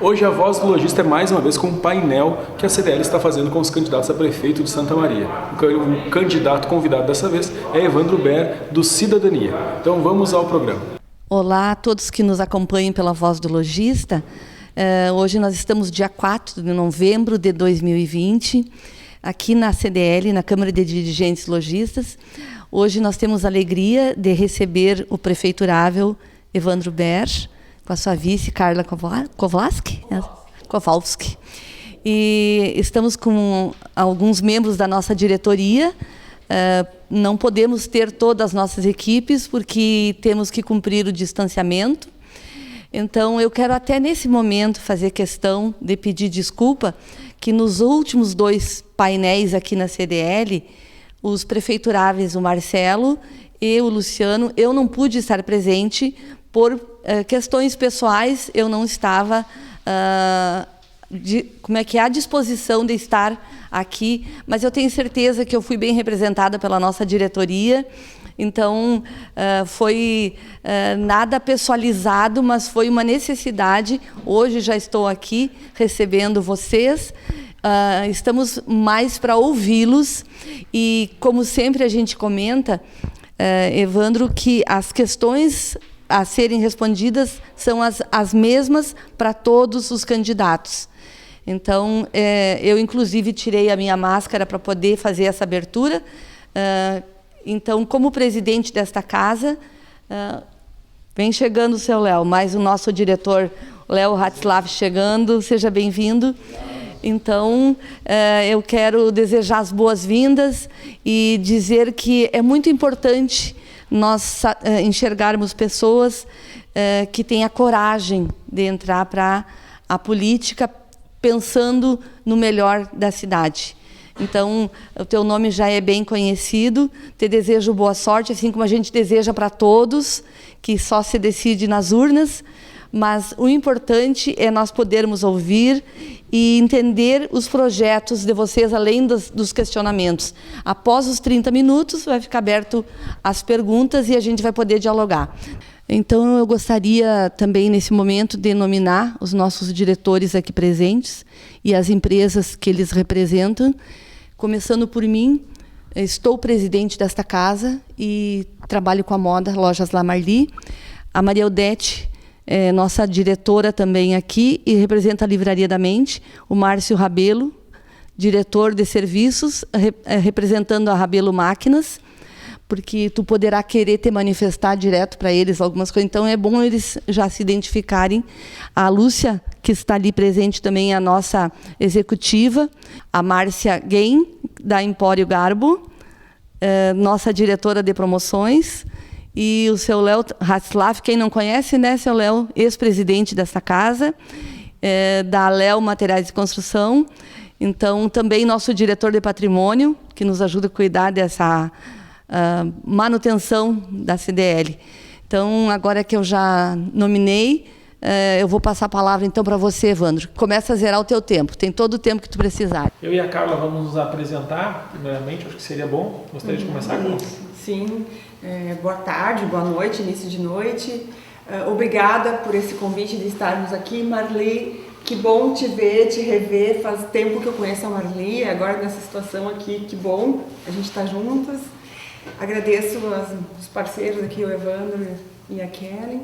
Hoje a Voz do Lojista é mais uma vez com um painel que a CDL está fazendo com os candidatos a prefeito de Santa Maria. O candidato convidado dessa vez é Evandro Ber, do Cidadania. Então vamos ao programa. Olá a todos que nos acompanham pela Voz do Lojista. Hoje nós estamos dia 4 de novembro de 2020, aqui na CDL, na Câmara de Dirigentes Lojistas. Hoje nós temos a alegria de receber o prefeiturável Evandro Ber, com a sua vice, Carla Kowalski. E estamos com alguns membros da nossa diretoria. Não podemos ter todas as nossas equipes, porque temos que cumprir o distanciamento. Então, eu quero até nesse momento fazer questão de pedir desculpa que nos últimos 2 painéis aqui na CDL, os prefeituráveis, o Marcelo e o Luciano, eu não pude estar presente por questões pessoais, eu não estava à disposição de estar aqui, mas eu tenho certeza que eu fui bem representada pela nossa diretoria. Então, foi nada pessoalizado, mas foi uma necessidade. Hoje já estou aqui recebendo vocês. Estamos mais para ouvi-los. E, como sempre a gente comenta, Evandro, que as questões a serem respondidas são as mesmas para todos os candidatos. Então, eu, inclusive, tirei a minha máscara para poder fazer essa abertura. Então, como presidente desta casa, vem chegando o seu Léo, mais o nosso diretor, Léo Ratzlaff, chegando, seja bem-vindo. Então, eu quero desejar as boas-vindas e dizer que é muito importante nós enxergarmos pessoas que têm a coragem de entrar para a política pensando no melhor da cidade. Então, o teu nome já é bem conhecido, te desejo boa sorte, assim como a gente deseja para todos, que só se decide nas urnas, mas o importante é nós podermos ouvir e entender os projetos de vocês, além dos questionamentos. Após os 30 minutos, vai ficar aberto as perguntas e a gente vai poder dialogar. Então, eu gostaria também, nesse momento, de nominar os nossos diretores aqui presentes e as empresas que eles representam. Começando por mim, estou presidente desta casa e trabalho com a moda Lojas La Marli. A Maria Odete é nossa diretora também aqui e representa a Livraria da Mente. O Márcio Rabelo, diretor de serviços, representando a Rabelo Máquinas, porque tu poderá querer te manifestar direto para eles algumas coisas. Então, é bom eles já se identificarem. A Lúcia, que está ali presente também, é a nossa executiva. A Márcia Gain, da Empório Garbo, nossa diretora de promoções. E o seu Léo Ratzlaff, quem não conhece, né, seu Léo, ex-presidente dessa casa, da Léo Materiais de Construção. Então, também nosso diretor de patrimônio, que nos ajuda a cuidar dessa manutenção da CDL. Então, agora que eu já nominei, eu vou passar a palavra então para você, Evandro. Começa a zerar o teu tempo, tem todo o tempo que tu precisar. Eu e a Carla vamos nos apresentar, primeiramente, acho que seria bom. Gostaria de começar com isso. Sim, boa tarde, boa noite, início de noite. Obrigada por esse convite de estarmos aqui, Marli. Que bom te ver, te rever. Faz tempo que eu conheço a Marli, agora nessa situação aqui, que bom a gente estar juntas. Agradeço os parceiros aqui, o Evandro e a Kellen.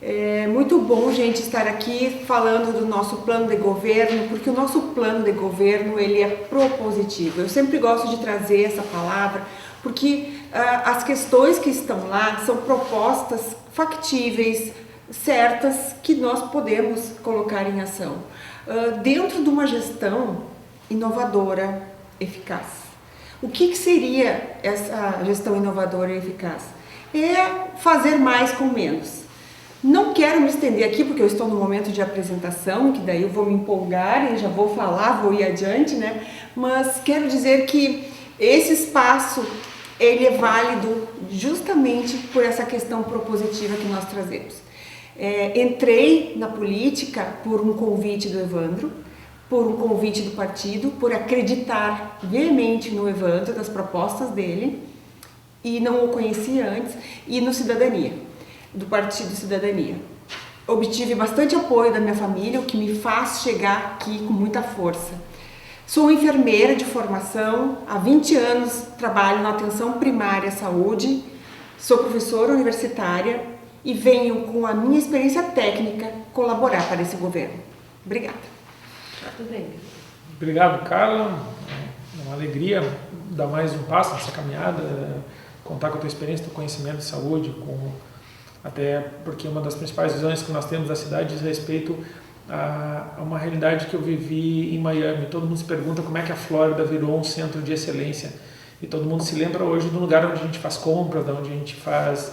É muito bom, gente, estar aqui falando do nosso plano de governo, porque o nosso plano de governo ele é propositivo. Eu sempre gosto de trazer essa palavra, porque as questões que estão lá são propostas factíveis, certas, que nós podemos colocar em ação. Dentro de uma gestão inovadora, eficaz. O que seria essa gestão inovadora e eficaz? É fazer mais com menos. Não quero me estender aqui, porque eu estou no momento de apresentação, que daí eu vou me empolgar e já vou falar, vou ir adiante, né? Mas quero dizer que esse espaço, ele é válido justamente por essa questão propositiva que nós trazemos. Entrei na política por um convite do Evandro, por um convite do partido, por acreditar veemente no Evandro, das propostas dele, e não o conhecia antes, e no Cidadania, do Partido Cidadania. obtive bastante apoio da minha família, o que me faz chegar aqui com muita força. Sou enfermeira de formação, há 20 anos trabalho na atenção primária à saúde, sou professora universitária e venho com a minha experiência técnica colaborar para esse governo. Obrigada. Tudo bem. Obrigado, Carla. É uma alegria dar mais um passo nessa caminhada, contar com a tua experiência, teu conhecimento de saúde, até porque uma das principais visões que nós temos da cidade diz respeito a uma realidade que eu vivi em Miami. Todo mundo se pergunta como é que a Flórida virou um centro de excelência. E todo mundo se lembra hoje do lugar onde a gente faz compras, onde a gente faz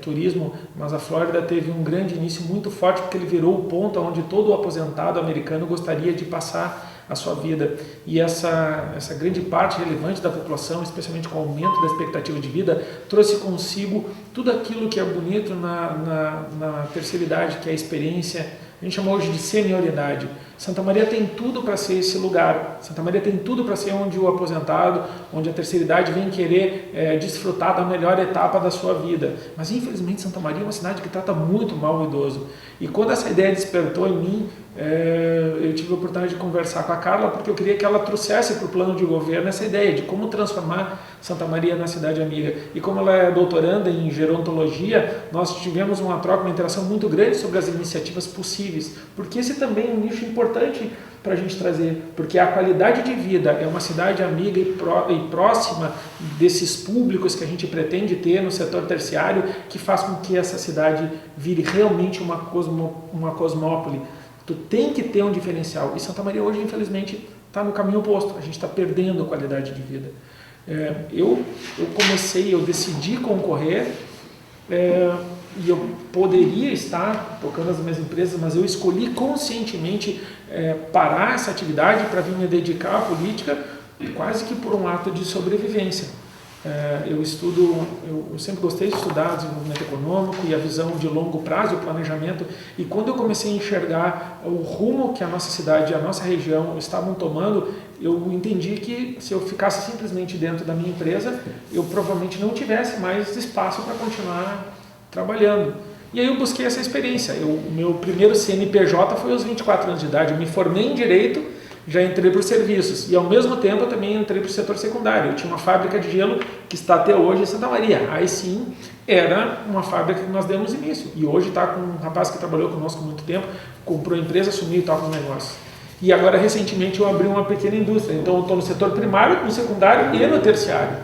turismo, mas a Flórida teve um grande início muito forte porque ele virou o ponto onde todo aposentado americano gostaria de passar a sua vida. E essa grande parte relevante da população, especialmente com o aumento da expectativa de vida, trouxe consigo tudo aquilo que é bonito na terceira idade, que é a experiência. A gente chama hoje de senioridade. Santa Maria tem tudo para ser esse lugar. Santa Maria tem tudo para ser onde o aposentado, onde a terceira idade vem querer desfrutar da melhor etapa da sua vida. Mas infelizmente Santa Maria é uma cidade que trata muito mal o idoso. E quando essa ideia despertou em mim, eu tive a oportunidade de conversar com a Carla, porque eu queria que ela trouxesse para o plano de governo essa ideia de como transformar Santa Maria na cidade amiga. E como ela é doutoranda em gerontologia, nós tivemos uma troca, uma interação muito grande sobre as iniciativas possíveis, porque esse também é um nicho importante para a gente trazer, porque a qualidade de vida é uma cidade amiga e próxima desses públicos que a gente pretende ter no setor terciário, que faz com que essa cidade vire realmente uma cosmópole. Tu tem que ter um diferencial. E Santa Maria hoje, infelizmente, está no caminho oposto. A gente está perdendo a qualidade de vida. Eu decidi concorrer e eu poderia estar tocando as minhas empresas, mas eu escolhi conscientemente parar essa atividade para vir me dedicar à política, quase que por um ato de sobrevivência. Eu sempre gostei de estudar desenvolvimento econômico e a visão de longo prazo, o planejamento, e quando eu comecei a enxergar o rumo que a nossa cidade e a nossa região estavam tomando, eu entendi que se eu ficasse simplesmente dentro da minha empresa, eu provavelmente não tivesse mais espaço para continuar trabalhando. E aí eu busquei essa experiência. O meu primeiro CNPJ foi aos 24 anos de idade, eu me formei em Direito, já entrei para os serviços e ao mesmo tempo eu também entrei para o setor secundário. Eu tinha uma fábrica de gelo que está até hoje em Santa Maria. Aí sim, era uma fábrica que nós demos início. E hoje está com um rapaz que trabalhou conosco há muito tempo, comprou a empresa, assumiu e tal com o negócio. E agora recentemente eu abri uma pequena indústria. Então eu estou no setor primário, no secundário e no terciário.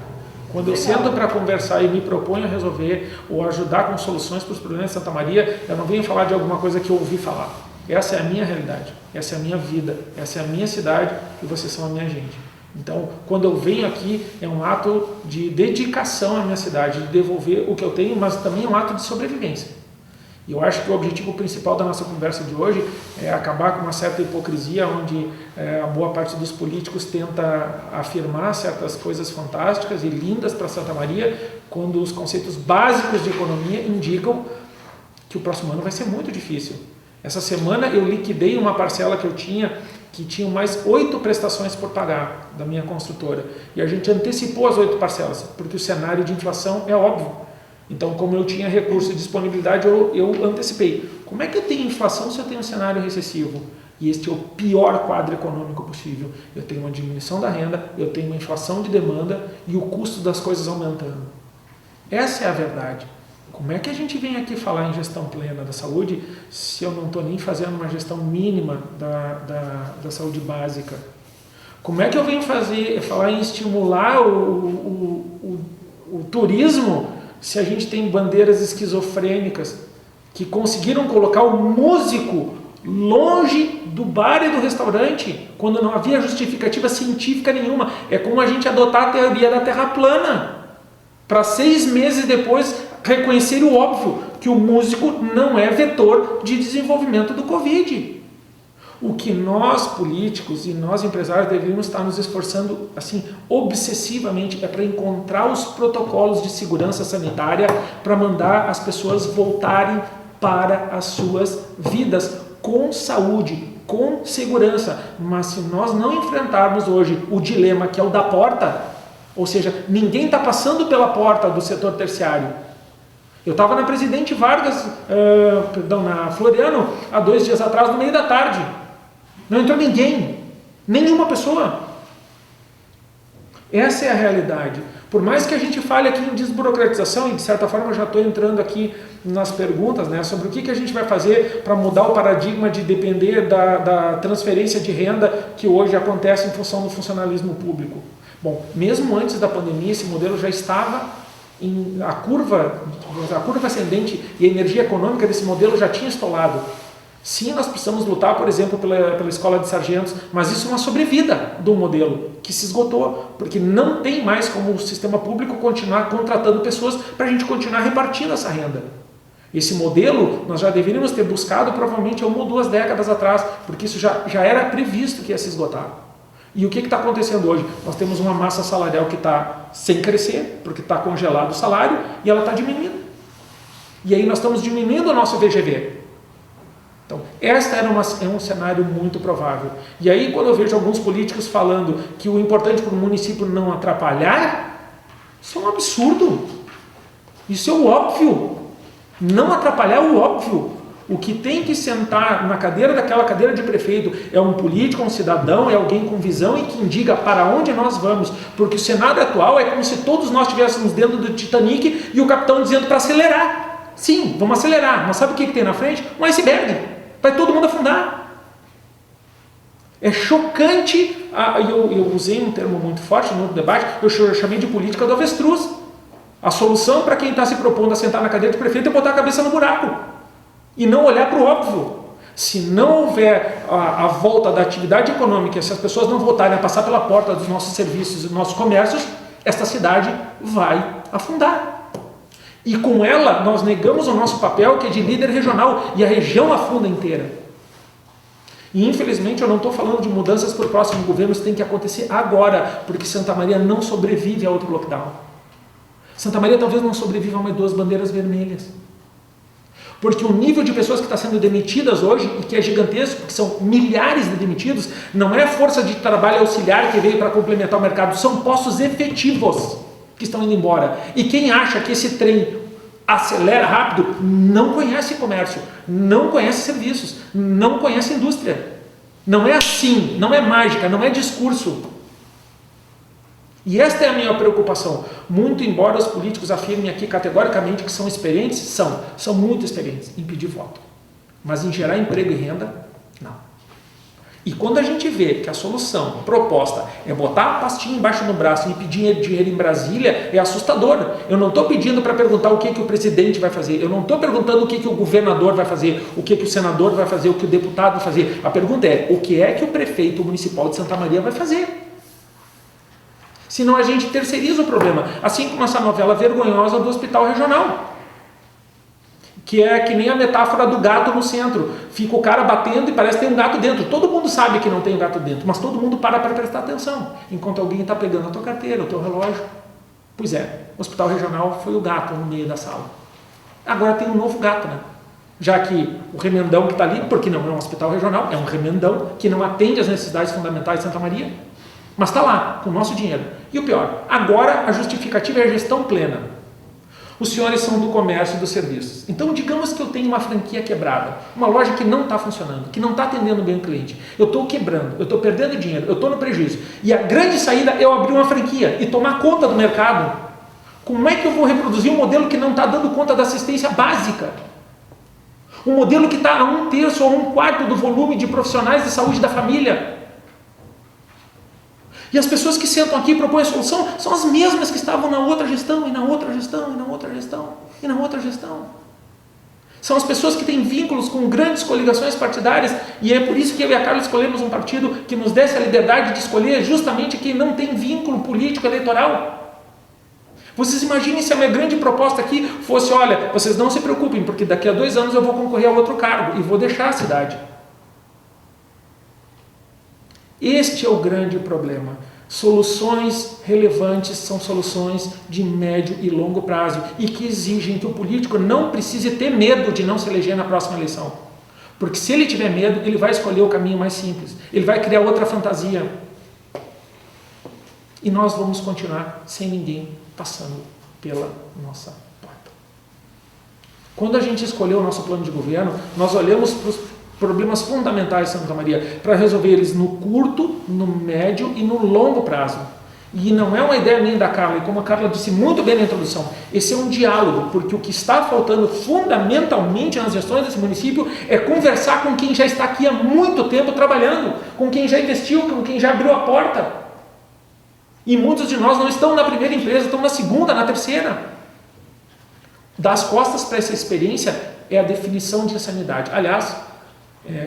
Quando eu sento para conversar e me proponho a resolver ou ajudar com soluções para os problemas de Santa Maria, eu não venho falar de alguma coisa que eu ouvi falar. Essa é a minha realidade, essa é a minha vida, essa é a minha cidade e vocês são a minha gente. Então, quando eu venho aqui, é um ato de dedicação à minha cidade, de devolver o que eu tenho, mas também é um ato de sobrevivência. E eu acho que o objetivo principal da nossa conversa de hoje é acabar com uma certa hipocrisia, onde a boa parte dos políticos tenta afirmar certas coisas fantásticas e lindas para Santa Maria, quando os conceitos básicos de economia indicam que o próximo ano vai ser muito difícil. Essa semana eu liquidei uma parcela que eu tinha, que tinha mais 8 prestações por pagar da minha construtora. E a gente antecipou as 8 parcelas, porque o cenário de inflação é óbvio. Então, como eu tinha recurso e disponibilidade, eu antecipei. Como é que eu tenho inflação se eu tenho um cenário recessivo? E este é o pior quadro econômico possível. Eu tenho uma diminuição da renda, eu tenho uma inflação de demanda e o custo das coisas aumentando. Essa é a verdade. Como é que a gente vem aqui falar em gestão plena da saúde se eu não estou nem fazendo uma gestão mínima da saúde básica? Como é que eu venho falar em estimular o turismo se a gente tem bandeiras esquizofrênicas que conseguiram colocar o músico longe do bar e do restaurante quando não havia justificativa científica nenhuma? É como a gente adotar a teoria da Terra plana para 6 meses depois reconhecer o óbvio, que o músico não é vetor de desenvolvimento do Covid. O que nós políticos e nós empresários deveríamos estar nos esforçando assim obsessivamente é para encontrar os protocolos de segurança sanitária para mandar as pessoas voltarem para as suas vidas com saúde, com segurança. Mas se nós não enfrentarmos hoje o dilema que é o da porta, ou seja, ninguém está passando pela porta do setor terciário, Eu estava na Presidente Vargas, na Floriano, há 2 dias atrás, no meio da tarde. Não entrou ninguém, nenhuma pessoa. Essa é a realidade. Por mais que a gente fale aqui em desburocratização, e de certa forma eu já estou entrando aqui nas perguntas, né, sobre o que a gente vai fazer para mudar o paradigma de depender da transferência de renda que hoje acontece em função do funcionalismo público. Bom, mesmo antes da pandemia, esse modelo já estava a curva ascendente e a energia econômica desse modelo já tinha estolado. Sim, nós precisamos lutar, por exemplo, pela escola de sargentos, mas isso é uma sobrevida do modelo que se esgotou, porque não tem mais como o sistema público continuar contratando pessoas para a gente continuar repartindo essa renda. Esse modelo nós já deveríamos ter buscado provavelmente há 1 ou 2 décadas atrás, porque isso já era previsto que ia se esgotar. E o que está acontecendo hoje? Nós temos uma massa salarial que está sem crescer, porque está congelado o salário, e ela está diminuindo. E aí nós estamos diminuindo o nosso VGV. Então, esta é um cenário muito provável. E aí, quando eu vejo alguns políticos falando que o importante para o município não atrapalhar, isso é um absurdo. Isso é o óbvio. Não atrapalhar é o óbvio. O que tem que sentar na cadeira daquela cadeira de prefeito é um político, um cidadão, é alguém com visão e que indica para onde nós vamos. Porque o cenário atual é como se todos nós estivéssemos dentro do Titanic e o capitão dizendo para acelerar. Sim, vamos acelerar, mas sabe o que tem na frente? Um iceberg. Vai todo mundo afundar. É chocante, eu usei um termo muito forte no debate, eu chamei de política do avestruz. A solução para quem está se propondo a sentar na cadeira de prefeito é botar a cabeça no buraco. E não olhar para o óbvio. Se não houver a volta da atividade econômica, se as pessoas não voltarem a passar pela porta dos nossos serviços e dos nossos comércios, esta cidade vai afundar. E com ela, nós negamos o nosso papel, que é de líder regional, e a região afunda inteira. E infelizmente eu não estou falando de mudanças para o próximo governo, isso tem que acontecer agora, porque Santa Maria não sobrevive a outro lockdown. Santa Maria talvez não sobreviva a mais 2 bandeiras vermelhas. Porque o nível de pessoas que está sendo demitidas hoje, e que é gigantesco, que são milhares de demitidos, não é força de trabalho auxiliar que veio para complementar o mercado, são postos efetivos que estão indo embora. E quem acha que esse trem acelera rápido, não conhece comércio, não conhece serviços, não conhece indústria. Não é assim, não é mágica, não é discurso. E esta é a minha preocupação. Muito embora os políticos afirmem aqui categoricamente que são experientes, são muito experientes em pedir voto. Mas em gerar emprego e renda, não. E quando a gente vê que a solução proposta é botar a pastinha embaixo do braço e pedir dinheiro em Brasília, é assustador. Eu não estou pedindo para perguntar o que o presidente vai fazer, eu não estou perguntando o que o governador vai fazer, o que o senador vai fazer, o que o deputado vai fazer. A pergunta é, o que é que o prefeito municipal de Santa Maria vai fazer? Senão a gente terceiriza o problema. Assim como essa novela vergonhosa do hospital regional. Que é que nem a metáfora do gato no centro. Fica o cara batendo e parece que tem um gato dentro. Todo mundo sabe que não tem um gato dentro, mas todo mundo para prestar atenção. Enquanto alguém está pegando a tua carteira, o teu relógio. Pois é, o hospital regional foi o gato no meio da sala. Agora tem um novo gato, né? Já que o remendão que está ali, porque não é um hospital regional, é um remendão que não atende às necessidades fundamentais de Santa Maria. Mas está lá, com o nosso dinheiro. E o pior, agora a justificativa é a gestão plena. Os senhores são do comércio e dos serviços. Então, digamos que eu tenho uma franquia quebrada, uma loja que não está funcionando, que não está atendendo bem o cliente. Eu estou quebrando, eu estou perdendo dinheiro, eu estou no prejuízo. E a grande saída é eu abrir uma franquia e tomar conta do mercado. Como é que eu vou reproduzir um modelo que não está dando conta da assistência básica? Um modelo que está a 1/3 ou 1/4 do volume de profissionais de saúde da família. E as pessoas que sentam aqui e propõem a solução são as mesmas que estavam na outra gestão, e na outra gestão, e na outra gestão, e na outra gestão. São as pessoas que têm vínculos com grandes coligações partidárias, e é por isso que eu e a Carla escolhemos um partido que nos desse a liberdade de escolher justamente quem não tem vínculo político eleitoral. Vocês imaginem se a minha grande proposta aqui fosse, olha, vocês não se preocupem, porque daqui a 2 anos eu vou concorrer a outro cargo, e vou deixar a cidade. Este é o grande problema. Soluções relevantes são soluções de médio e longo prazo e que exigem que o político não precise ter medo de não se eleger na próxima eleição. Porque se ele tiver medo, ele vai escolher o caminho mais simples. Ele vai criar outra fantasia. E nós vamos continuar sem ninguém passando pela nossa porta. Quando a gente escolheu o nosso plano de governo, nós olhamos para os problemas fundamentais de Santa Maria para resolver eles no curto, no médio e no longo prazo. E não é uma ideia nem da Carla, e como a Carla disse muito bem na introdução, esse é um diálogo, porque o que está faltando fundamentalmente nas gestões desse município é conversar com quem já está aqui há muito tempo trabalhando, com quem já investiu, com quem já abriu a porta. E muitos de nós não estão na primeira empresa, estão na segunda, na terceira. Dar as costas para essa experiência é a definição de insanidade. Aliás,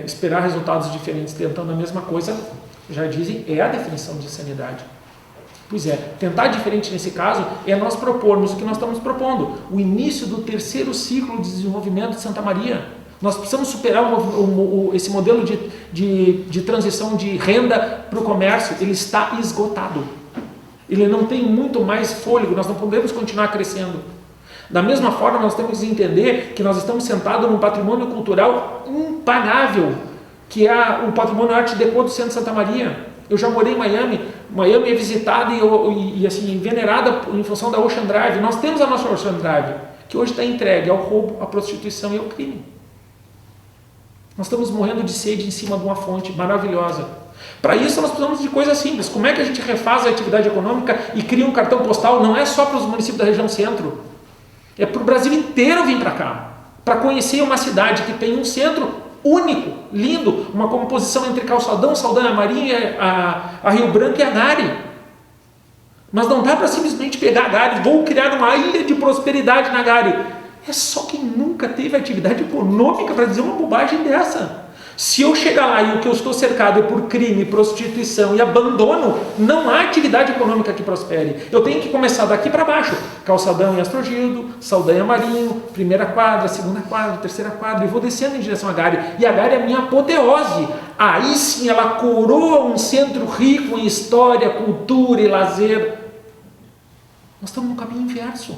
esperar resultados diferentes tentando a mesma coisa, já dizem, é a definição de insanidade. Pois é, tentar diferente nesse caso é nós propormos o que nós estamos propondo, o início do terceiro ciclo de desenvolvimento de Santa Maria. Nós precisamos superar esse modelo de transição de renda para o comércio, ele está esgotado. Ele não tem muito mais fôlego, nós não podemos continuar crescendo. Da mesma forma, nós temos que entender que nós estamos sentados num patrimônio cultural impagável, que é o patrimônio Art Deco do centro de Santa Maria. Eu já morei em Miami. Miami é visitada e assim, venerada em função da Ocean Drive. Nós temos a nossa Ocean Drive, que hoje está entregue ao roubo, à prostituição e ao crime. Nós estamos morrendo de sede em cima de uma fonte maravilhosa. Para isso nós precisamos de coisas simples. Como é que a gente refaz a atividade econômica e cria um cartão postal? Não é só para os municípios da região centro. É para o Brasil inteiro vir para cá. Para conhecer uma cidade que tem um centro único, lindo, uma composição entre Calçadão, Saldanha Marinha, a Rio Branco e a Gari. Mas não dá para simplesmente pegar a Gari, vou criar uma ilha de prosperidade na Gari. É só quem nunca teve atividade econômica para dizer uma bobagem dessa. Se eu chegar lá e o que eu estou cercado é por crime, prostituição e abandono, não há atividade econômica que prospere. Eu tenho que começar daqui para baixo. Calçadão e Astrogildo, Saldanha Marinho, primeira quadra, segunda quadra, terceira quadra, e vou descendo em direção à Gari. E a Gari é a minha apoteose. Aí sim ela coroa um centro rico em história, cultura e lazer. Nós estamos no caminho inverso.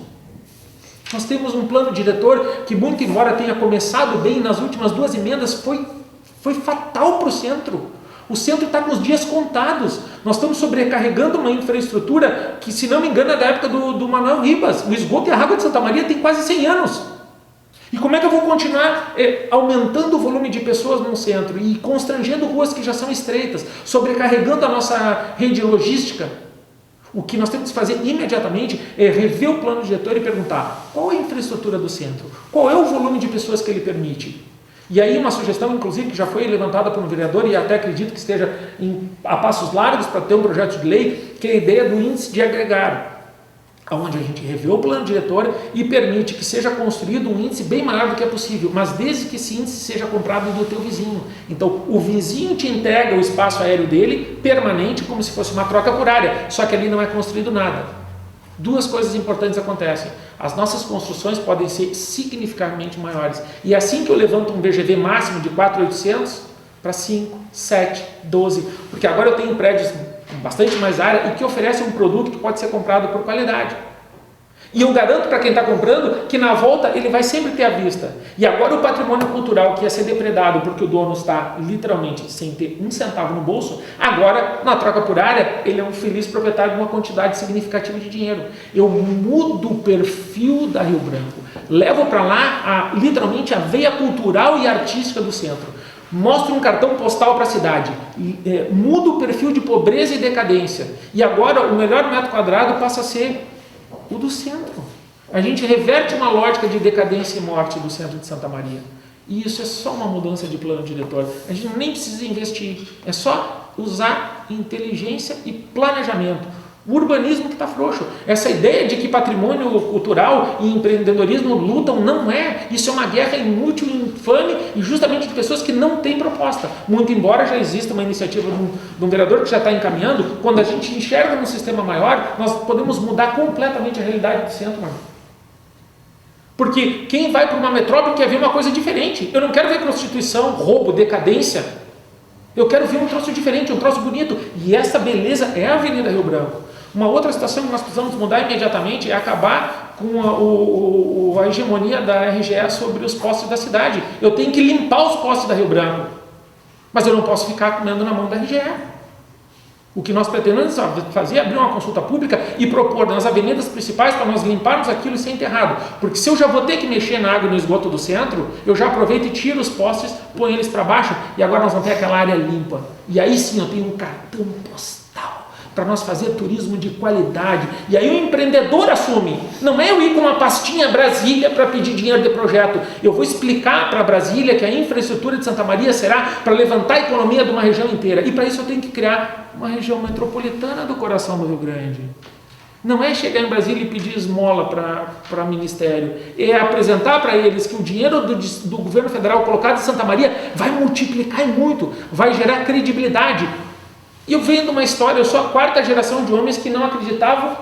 Nós temos um plano diretor que, muito embora tenha começado bem nas últimas 2 emendas, foi fatal para o centro. O centro está com os dias contados. Nós estamos sobrecarregando uma infraestrutura que, se não me engano, é da época do Manuel Ribas. O esgoto e a água de Santa Maria tem quase 100 anos. E como é que eu vou continuar aumentando o volume de pessoas no centro e constrangendo ruas que já são estreitas, sobrecarregando a nossa rede logística? O que nós temos que fazer imediatamente é rever o plano diretor e perguntar qual é a infraestrutura do centro, qual é o volume de pessoas que ele permite. E aí uma sugestão, inclusive, que já foi levantada por um vereador e até acredito que esteja a passos largos para ter um projeto de lei, que é a ideia do índice de agregar, onde a gente revê o plano diretor e permite que seja construído um índice bem maior do que é possível, mas desde que esse índice seja comprado do teu vizinho. Então, o vizinho te entrega o espaço aéreo dele, permanente, como se fosse uma troca por área, só que ali não é construído nada. 2 coisas importantes acontecem. As nossas construções podem ser significativamente maiores. E assim que eu levanto um VGV máximo de 4.800 para 5, 7, 12, porque agora eu tenho prédios com bastante mais área e que oferecem um produto que pode ser comprado por qualidade. E eu garanto para quem está comprando que na volta ele vai sempre ter à vista. E agora o patrimônio cultural que ia ser depredado porque o dono está literalmente sem ter um centavo no bolso, agora na troca por área ele é um feliz proprietário de uma quantidade significativa de dinheiro. Eu mudo o perfil da Rio Branco, levo para lá literalmente a veia cultural e artística do centro. Mostro um cartão postal para a cidade, mudo o perfil de pobreza e decadência. E agora o melhor metro quadrado passa a ser o do centro. A gente reverte uma lógica de decadência e morte do centro de Santa Maria. E isso é só uma mudança de plano diretor. A gente nem precisa investir. É só usar inteligência e planejamento. O urbanismo que está frouxo. Essa ideia de que patrimônio cultural e empreendedorismo lutam, não é. Isso é uma guerra inútil e infame e justamente de pessoas que não têm proposta. Muito embora já exista uma iniciativa de um vereador que já está encaminhando, quando a gente enxerga num sistema maior, nós podemos mudar completamente a realidade do centro, mano. Porque quem vai para uma metrópole quer ver uma coisa diferente. Eu não quero ver prostituição, roubo, decadência. Eu quero ver um troço diferente, um troço bonito. E essa beleza é a Avenida Rio Branco. Uma outra situação que nós precisamos mudar imediatamente é acabar com a hegemonia da RGE sobre os postes da cidade. Eu tenho que limpar os postes da Rio Branco, mas eu não posso ficar comendo na mão da RGE. O que nós pretendemos fazer é abrir uma consulta pública e propor nas avenidas principais para nós limparmos aquilo e ser enterrado. Porque se eu já vou ter que mexer na água e no esgoto do centro, eu já aproveito e tiro os postes, ponho eles para baixo e agora nós vamos ter aquela área limpa. E aí sim eu tenho um cartão postal para nós fazer turismo de qualidade. E aí o empreendedor assume. Não é eu ir com uma pastinha Brasília para pedir dinheiro de projeto. Eu vou explicar para Brasília que a infraestrutura de Santa Maria será para levantar a economia de uma região inteira. E para isso eu tenho que criar uma região metropolitana do coração do Rio Grande. Não é chegar em Brasília e pedir esmola para o Ministério. É apresentar para eles que o dinheiro do governo federal colocado em Santa Maria vai multiplicar e muito. Vai gerar credibilidade. E eu venho de uma história, eu sou a 4ª geração de homens que não acreditavam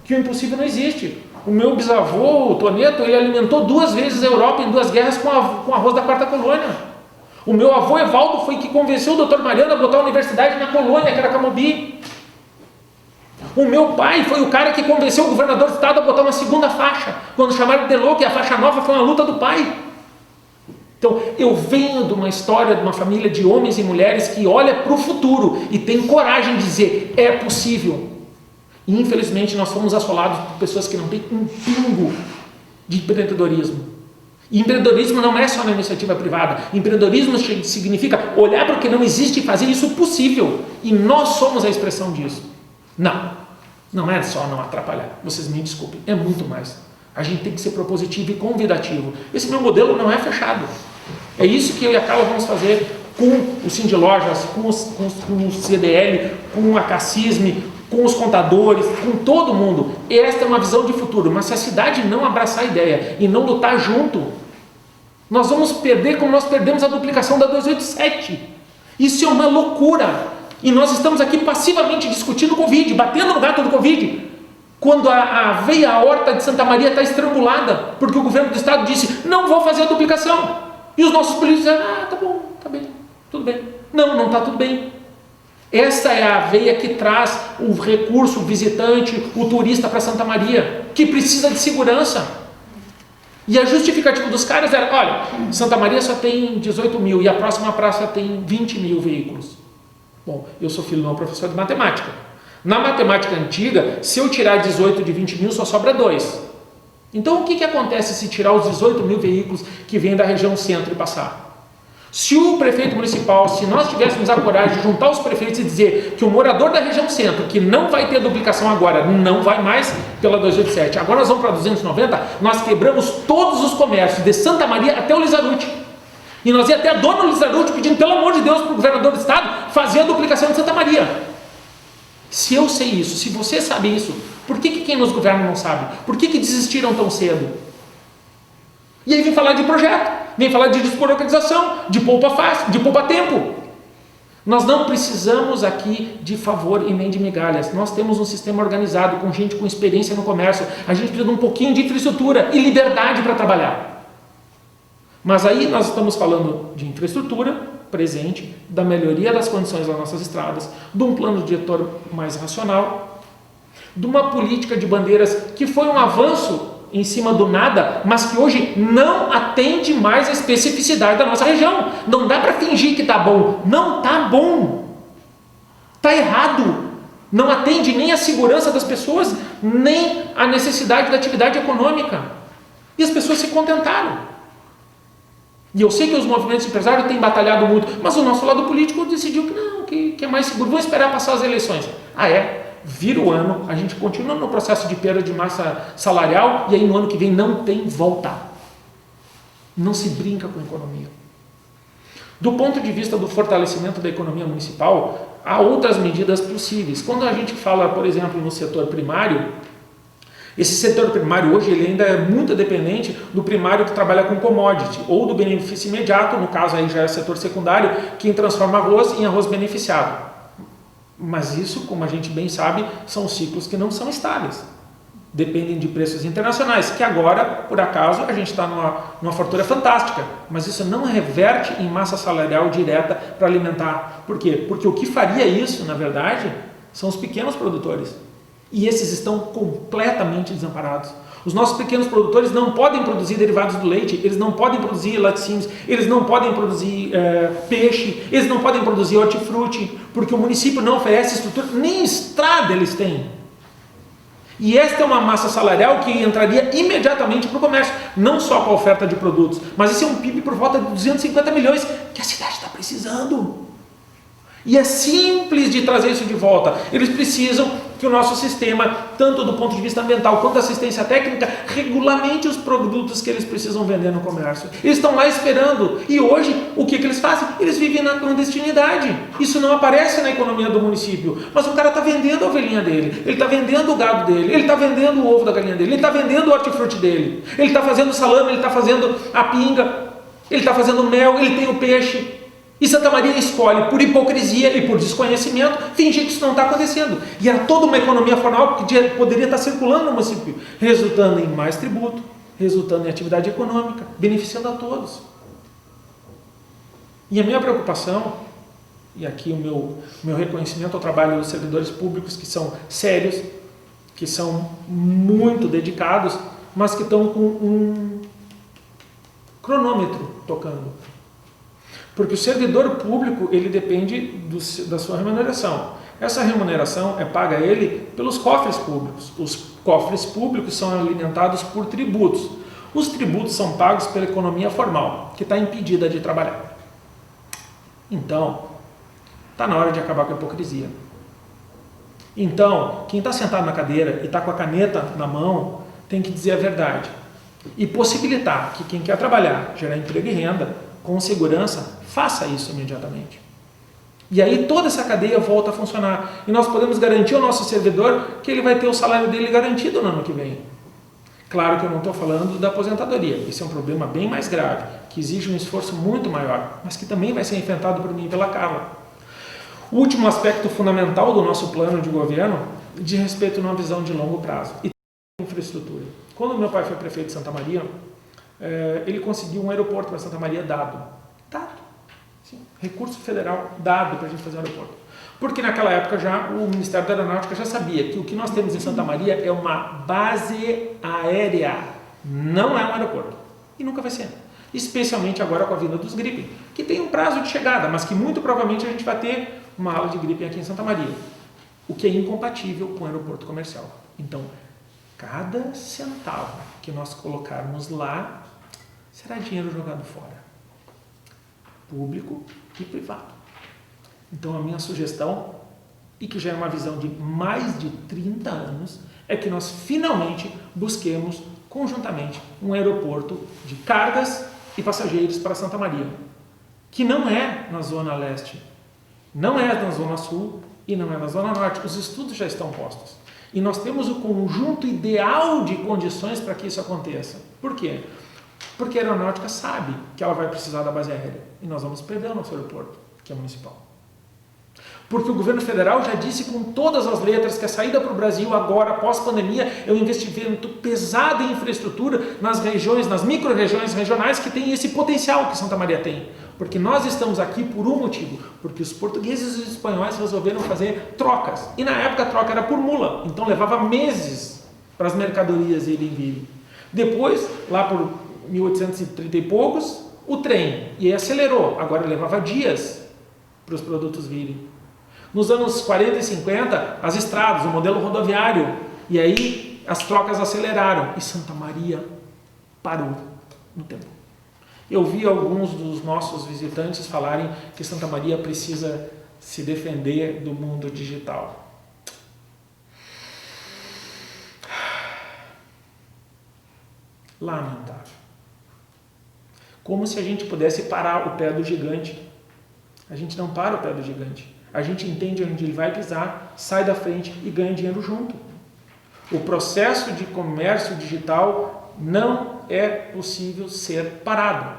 que o impossível não existe. O meu bisavô, o Toneto, ele alimentou 2 vezes a Europa em 2 guerras com arroz da 4ª colônia. O meu avô Evaldo foi que convenceu o Dr. Mariano a botar a universidade na colônia, que era Camobi. O meu pai foi o cara que convenceu o governador do estado a botar uma 2ª faixa, quando chamaram de louco, e a faixa nova foi uma luta do pai. Então, eu venho de uma história, de uma família de homens e mulheres que olha para o futuro e tem coragem de dizer, é possível. E, infelizmente, nós fomos assolados por pessoas que não têm um pingo de empreendedorismo. E empreendedorismo não é só na iniciativa privada. Empreendedorismo significa olhar para o que não existe e fazer isso possível. E nós somos a expressão disso. Não é só não atrapalhar. Vocês me desculpem, é muito mais. A gente tem que ser propositivo e convidativo. Esse meu modelo não é fechado. É isso que eu e a Carla vamos fazer com o Cindy Lojas, com o CDL, com a Cassisme, com os contadores, com todo mundo. Esta é uma visão de futuro. Mas se a cidade não abraçar a ideia e não lutar junto, nós vamos perder como nós perdemos a duplicação da 287. Isso é uma loucura. E nós estamos aqui passivamente discutindo o Covid, batendo no gato do Covid. Quando a veia aorta de Santa Maria está estrangulada, porque o governo do estado disse, não vou fazer a duplicação. E os nossos políticos disseram, tá bom, tá bem, tudo bem. Não está tudo bem. Essa é a veia que traz o recurso, o visitante, o turista para Santa Maria, que precisa de segurança. E a justificativa dos caras era, olha, Santa Maria só tem 18 mil e a próxima praça tem 20 mil veículos. Bom, eu sou filho de um professor de matemática. Na matemática antiga, se eu tirar 18 de 20 mil, só sobra 2. Então, o que acontece se tirar os 18 mil veículos que vêm da região centro e passar? Se o prefeito municipal, se nós tivéssemos a coragem de juntar os prefeitos e dizer que o morador da região centro, que não vai ter duplicação agora, não vai mais pela 287, agora nós vamos para 290, nós quebramos todos os comércios, de Santa Maria até o Lizarute. E nós ia até a dona Lizarute pedindo, pelo amor de Deus, para o governador do estado fazer a duplicação de Santa Maria. Se eu sei isso, se você sabe isso, por que quem nos governa não sabe? Por que desistiram tão cedo? E aí vem falar de projeto, vem falar de desburocratização, de poupa fácil, de poupa tempo. Nós não precisamos aqui de favor e nem de migalhas. Nós temos um sistema organizado, com gente com experiência no comércio. A gente precisa de um pouquinho de infraestrutura e liberdade para trabalhar. Mas aí nós estamos falando de infraestrutura presente, da melhoria das condições das nossas estradas, de um plano diretor mais racional, de uma política de bandeiras que foi um avanço em cima do nada, mas que hoje não atende mais a especificidade da nossa região. Não dá para fingir que está bom. Não está bom. Está errado. Não atende nem a segurança das pessoas, nem a necessidade da atividade econômica. E as pessoas se contentaram. E eu sei que os movimentos empresários têm batalhado muito, mas o nosso lado político decidiu que não, que é mais seguro. Vamos esperar passar as eleições. Vira o ano, a gente continua no processo de perda de massa salarial e aí no ano que vem não tem volta. Não se brinca com a economia. Do ponto de vista do fortalecimento da economia municipal, há outras medidas possíveis. Quando a gente fala, por exemplo, no setor primário, esse setor primário hoje ele ainda é muito dependente do primário que trabalha com commodity ou do benefício imediato, no caso aí já é setor secundário, quem transforma arroz em arroz beneficiado. Mas isso, como a gente bem sabe, são ciclos que não são estáveis. Dependem de preços internacionais, que agora, por acaso, a gente está numa fartura fantástica. Mas isso não reverte em massa salarial direta para alimentar. Por quê? Porque o que faria isso, na verdade, são os pequenos produtores. E esses estão completamente desamparados. Os nossos pequenos produtores não podem produzir derivados do leite, eles não podem produzir laticínios, eles não podem produzir peixe, eles não podem produzir hortifruti, porque o município não oferece estrutura, nem estrada eles têm. E esta é uma massa salarial que entraria imediatamente para o comércio, não só com a oferta de produtos, mas esse é um PIB por volta de 250 milhões, que a cidade está precisando. E é simples de trazer isso de volta. Eles precisam que o nosso sistema, tanto do ponto de vista ambiental quanto da assistência técnica, regulamente os produtos que eles precisam vender no comércio. Eles estão lá esperando. E hoje, o que eles fazem? Eles vivem na clandestinidade. Isso não aparece na economia do município. Mas o cara está vendendo a ovelhinha dele, ele está vendendo o gado dele, ele está vendendo o ovo da galinha dele, ele está vendendo o hortifruti dele, ele está fazendo salame, ele está fazendo a pinga, ele está fazendo mel, ele tem o peixe. E Santa Maria escolhe, por hipocrisia e por desconhecimento, fingir que isso não está acontecendo. E era toda uma economia formal que poderia estar circulando no município, resultando em mais tributo, resultando em atividade econômica, beneficiando a todos. E a minha preocupação, e aqui o meu reconhecimento ao trabalho dos servidores públicos, que são sérios, que são muito dedicados, mas que estão com um cronômetro tocando. Porque o servidor público, ele depende da sua remuneração. Essa remuneração é paga a ele pelos cofres públicos. Os cofres públicos são alimentados por tributos. Os tributos são pagos pela economia formal, que está impedida de trabalhar. Então, está na hora de acabar com a hipocrisia. Então, quem está sentado na cadeira e está com a caneta na mão, tem que dizer a verdade. E possibilitar que quem quer trabalhar, gerar emprego e renda, com segurança, faça isso imediatamente. E aí toda essa cadeia volta a funcionar. E nós podemos garantir ao nosso servidor que ele vai ter o salário dele garantido no ano que vem. Claro que eu não estou falando da aposentadoria. Esse é um problema bem mais grave, que exige um esforço muito maior, mas que também vai ser enfrentado por mim e pela Carla. O último aspecto fundamental do nosso plano de governo diz respeito a uma visão de longo prazo e infraestrutura. Quando meu pai foi prefeito de Santa Maria, ele conseguiu um aeroporto para Santa Maria dado. Sim, recurso federal dado para a gente fazer um aeroporto. Porque naquela época já o Ministério da Aeronáutica já sabia que o que nós temos em Santa Maria é uma base aérea, não é um aeroporto. E nunca vai ser. Especialmente agora com a vinda dos Gripen, que tem um prazo de chegada, mas que muito provavelmente a gente vai ter uma ala de Gripen aqui em Santa Maria. O que é incompatível com o aeroporto comercial. Então, cada centavo que nós colocarmos lá será dinheiro jogado fora, público e privado. Então a minha sugestão, e que já é uma visão de mais de 30 anos, é que nós finalmente busquemos conjuntamente um aeroporto de cargas e passageiros para Santa Maria, que não é na Zona Leste, não é na Zona Sul e não é na Zona Norte. Os estudos já estão postos. E nós temos o conjunto ideal de condições para que isso aconteça. Por quê? Porque a aeronáutica sabe que ela vai precisar da base aérea. E nós vamos perder o nosso aeroporto, que é municipal. Porque o governo federal já disse com todas as letras que a saída para o Brasil agora, pós-pandemia, é um investimento pesado em infraestrutura nas regiões, nas micro-regiões regionais que têm esse potencial que Santa Maria tem. Porque nós estamos aqui por um motivo, porque os portugueses e os espanhóis resolveram fazer trocas. E na época a troca era por mula, então levava meses para as mercadorias irem e virem. Depois, lá por 1830 e poucos, o trem, e aí acelerou, agora levava dias para os produtos virem. Nos anos 40 e 50, as estradas, o modelo rodoviário, e aí as trocas aceleraram, e Santa Maria parou no tempo. Eu vi alguns dos nossos visitantes falarem que Santa Maria precisa se defender do mundo digital. Lamentável. Como se a gente pudesse parar o pé do gigante. A gente não para o pé do gigante. A gente entende onde ele vai pisar, sai da frente e ganha dinheiro junto. O processo de comércio digital não é possível ser parado.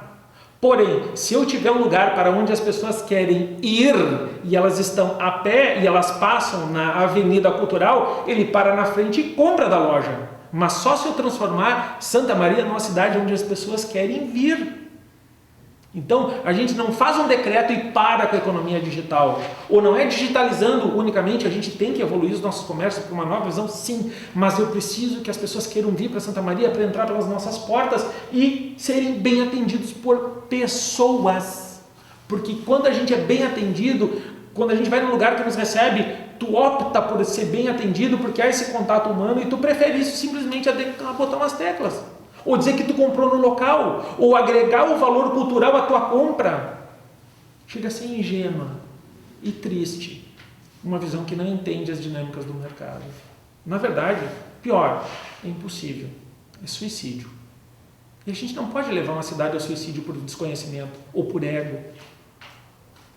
Porém, se eu tiver um lugar para onde as pessoas querem ir e elas estão a pé e elas passam na Avenida Cultural, ele para na frente e compra da loja. Mas só se eu transformar Santa Maria numa cidade onde as pessoas querem vir. Então, a gente não faz um decreto e para com a economia digital. Ou não é digitalizando unicamente, a gente tem que evoluir os nossos comércios para uma nova visão, sim. Mas eu preciso que as pessoas queiram vir para Santa Maria para entrar pelas nossas portas e serem bem atendidos por pessoas. Porque quando a gente é bem atendido, quando a gente vai num lugar que nos recebe, tu opta por ser bem atendido porque há esse contato humano e tu prefere isso simplesmente a botar umas teclas. Ou dizer que tu comprou no local, ou agregar o valor cultural à tua compra. Chega a ser ingênua e triste. Uma visão que não entende as dinâmicas do mercado. Na verdade, pior, é impossível. É suicídio. E a gente não pode levar uma cidade ao suicídio por desconhecimento ou por ego.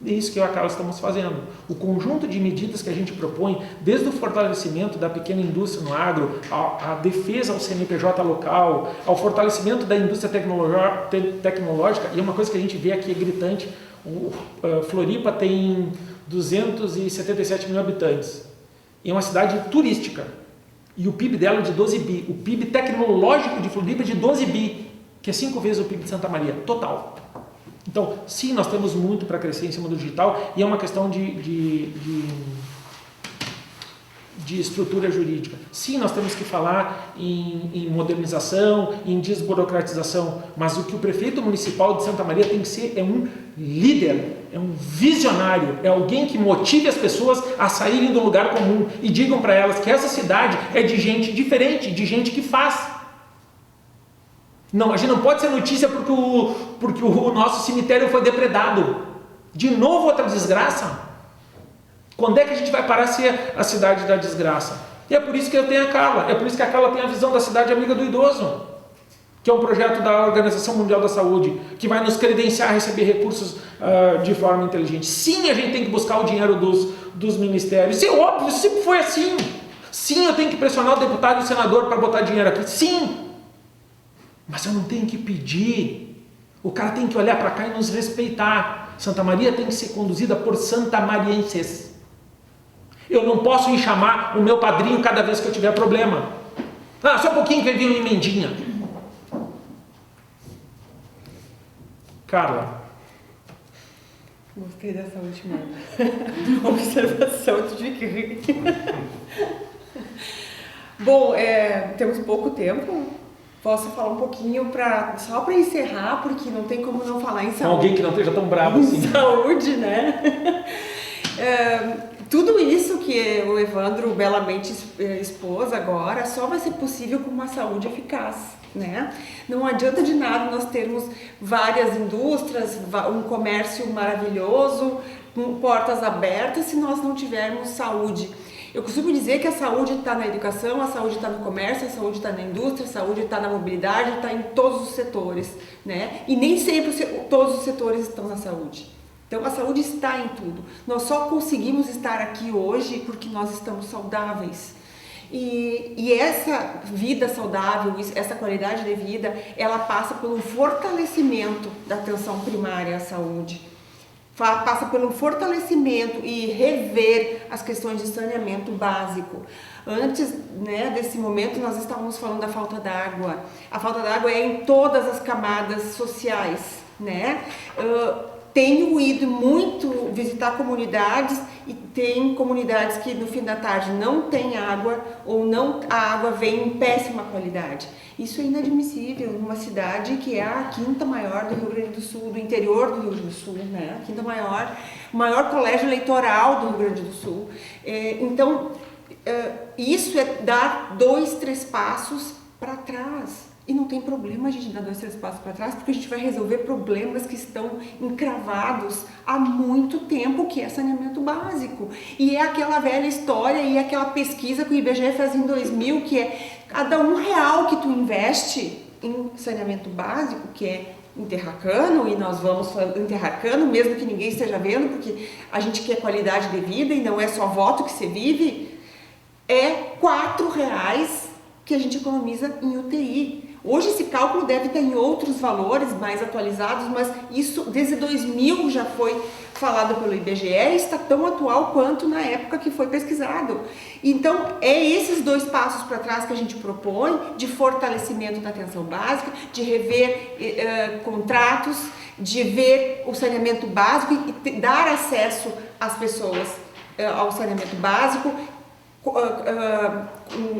É isso que eu e a Carla estamos fazendo. O conjunto de medidas que a gente propõe, desde o fortalecimento da pequena indústria no agro, a defesa ao CNPJ local, ao fortalecimento da indústria tecnológica, e uma coisa que a gente vê aqui é gritante, Floripa tem 277 mil habitantes. E é uma cidade turística. E o PIB dela é de 12 bi. O PIB tecnológico de Floripa é de 12 bi, que é 5 vezes o PIB de Santa Maria, total. Então, sim, nós temos muito para crescer em cima do digital e é uma questão de estrutura jurídica. Sim, nós temos que falar em modernização, em desburocratização, mas o que o prefeito municipal de Santa Maria tem que ser é um líder, é um visionário, é alguém que motive as pessoas a saírem do lugar comum e digam para elas que essa cidade é de gente diferente, de gente que faz. Não, a gente não pode ser notícia porque o nosso cemitério foi depredado. De novo outra desgraça. Quando é que a gente vai parar a ser a cidade da desgraça? E é por isso que eu tenho a Carla. É por isso que a Carla tem a visão da cidade amiga do idoso. Que é um projeto da Organização Mundial da Saúde. Que vai nos credenciar a receber recursos de forma inteligente. Sim, a gente tem que buscar o dinheiro dos ministérios. Isso é óbvio, sempre foi assim. Sim, eu tenho que pressionar o deputado e o senador para botar dinheiro aqui. Sim. Mas eu não tenho que pedir. O cara tem que olhar para cá e nos respeitar. Santa Maria tem que ser conduzida por santamarienses. Eu não posso ir chamar o meu padrinho cada vez que eu tiver problema. Só um pouquinho que vir uma emendinha. Carla. Gostei dessa última observação, tu tive que rir. Bom, temos pouco tempo. Posso falar um pouquinho só para encerrar, porque não tem como não falar em saúde. Alguém que não esteja tão bravo assim. Saúde, né? Tudo isso que o Evandro belamente expôs agora só vai ser possível com uma saúde eficaz, né? Não adianta de nada nós termos várias indústrias, um comércio maravilhoso, portas abertas, se nós não tivermos saúde. Eu costumo dizer que a saúde está na educação, a saúde está no comércio, a saúde está na indústria, a saúde está na mobilidade, está em todos os setores, né? E nem sempre todos os setores estão na saúde. Então, a saúde está em tudo. Nós só conseguimos estar aqui hoje porque nós estamos saudáveis. E essa vida saudável, essa qualidade de vida, ela passa pelo fortalecimento da atenção primária à saúde. Passa pelo fortalecimento e rever as questões de saneamento básico. Antes, né, desse momento, nós estávamos falando da falta d'água. A falta d'água é em todas as camadas sociais, né? Tenho ido muito visitar comunidades e tem comunidades que no fim da tarde não tem água ou a água vem em péssima qualidade. Isso é inadmissível numa cidade que é a quinta maior do Rio Grande do Sul, do interior do Rio Grande do Sul, né? A quinta maior, o maior colégio eleitoral do Rio Grande do Sul. Então, isso é dar 2, 3 passos para trás. E não tem problema a gente dar 2, 3 passos para trás, porque a gente vai resolver problemas que estão encravados há muito tempo, que é saneamento básico. E é aquela velha história e aquela pesquisa que o IBGE fez em 2000, que é cada R$1 que tu investe em saneamento básico, que é Interracano, e nós vamos Interracano, mesmo que ninguém esteja vendo, porque a gente quer qualidade de vida e não é só voto que se vive, é R$4 que a gente economiza em UTI. Hoje esse cálculo deve estar em outros valores mais atualizados, mas isso desde 2000 já foi falado pelo IBGE e está tão atual quanto na época que foi pesquisado. Então, é esses 2 passos para trás que a gente propõe, de fortalecimento da atenção básica, de rever contratos, de ver o saneamento básico e dar acesso às pessoas ao saneamento básico,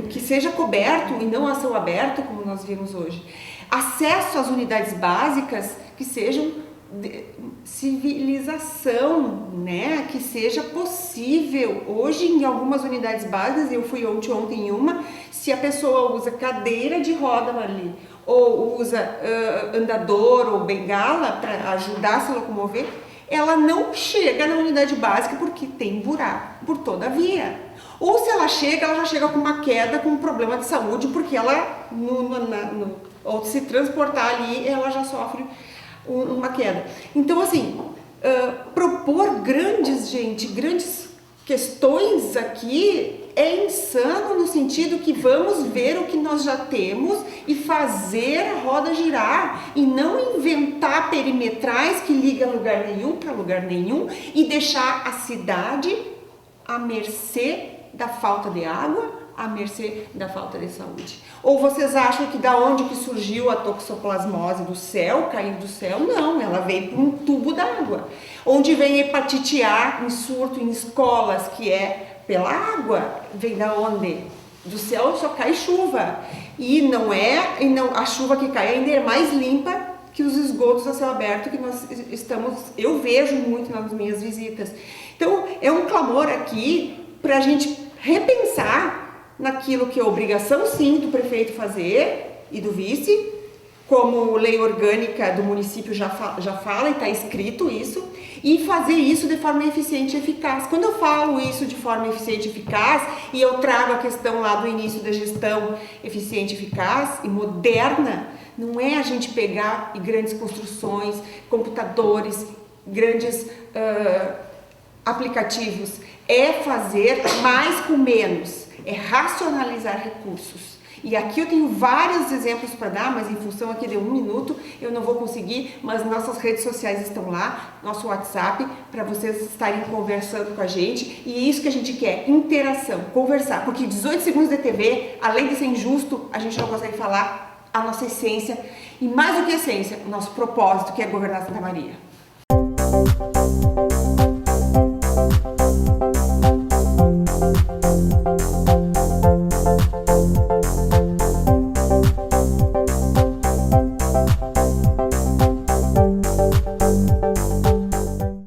que seja coberto e não a céu aberto, como nós vimos hoje. Acesso às unidades básicas que sejam civilização, né? Que seja possível. Hoje, em algumas unidades básicas, eu fui ontem em uma, se a pessoa usa cadeira de roda ali, ou usa andador ou bengala para ajudar a se locomover, ela não chega na unidade básica porque tem buraco por toda a via. Ou se ela já chega com uma queda, com um problema de saúde, porque ela, ao se transportar ali, ela já sofre uma queda. Então, assim, propor grandes questões aqui é insano, no sentido que vamos ver o que nós já temos e fazer a roda girar, e não inventar perimetrais que ligam lugar nenhum para lugar nenhum e deixar a cidade à mercê da falta de água, à mercê da falta de saúde. Ou vocês acham que da onde que surgiu a toxoplasmose do céu, caindo do céu? Não, ela veio por um tubo d'água. Onde vem hepatite A em surto em escolas, que é pela água, vem da onde? Do céu só cai chuva. E a chuva que cai ainda é mais limpa que os esgotos a céu aberto que eu vejo muito nas minhas visitas. Então, é um clamor aqui para a gente repensar naquilo que é obrigação, sim, do prefeito fazer e do vice, como lei orgânica do município já fala e está escrito isso, e fazer isso de forma eficiente e eficaz. Quando eu falo isso de forma eficiente e eficaz, e eu trago a questão lá do início da gestão eficiente, eficaz e moderna, não é a gente pegar grandes construções, computadores, grandes aplicativos, é fazer mais com menos, é racionalizar recursos. E aqui eu tenho vários exemplos para dar, mas em função aqui de 1 minuto eu não vou conseguir, mas nossas redes sociais estão lá, nosso WhatsApp, para vocês estarem conversando com a gente. E é isso que a gente quer, interação, conversar, porque 18 segundos de TV, além de ser injusto, a gente não consegue falar a nossa essência, e mais do que essência, o nosso propósito, que é governar Santa Maria.